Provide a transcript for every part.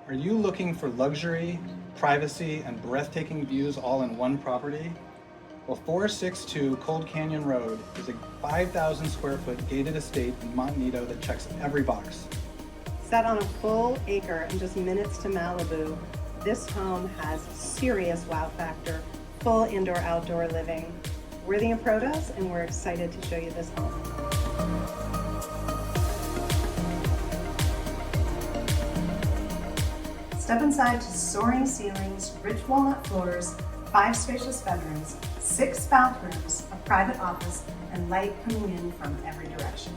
Are you looking for luxury, privacy, and breathtaking views all in one property? Well, 462 Cold Canyon Road is a 5,000 square foot gated estate in Monte Nido that checks every box. Set on a full acre and just minutes to Malibu, this home has serious wow factor, full indoor-outdoor living. We're the Improtas, and we're excited to show you this home. Step inside to soaring ceilings, rich walnut floors, 5 spacious bedrooms, 6 bathrooms, a private office, and light coming in from every direction.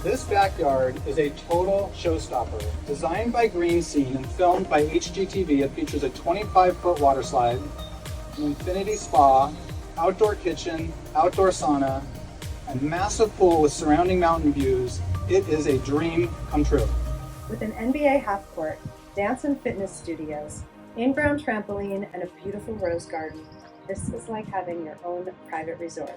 This backyard is a total showstopper. Designed by Green Scene and filmed by HGTV, it features a 25-foot water slide, an infinity spa, outdoor kitchen, outdoor sauna, and massive pool with surrounding mountain views. It is a dream come true. With an NBA half court, dance and fitness studios, in-ground trampoline, and a beautiful rose garden, this is like having your own private resort.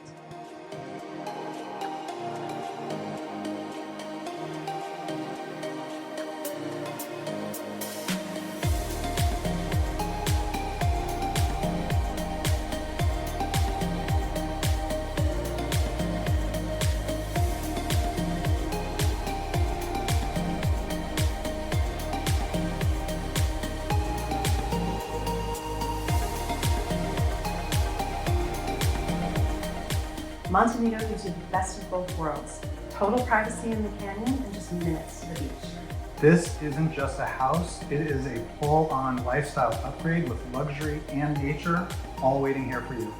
Monte Nido gives you the best of both worlds. Total privacy in the canyon and just minutes to the beach. This isn't just a house, it is a full-on lifestyle upgrade with luxury and nature all waiting here for you.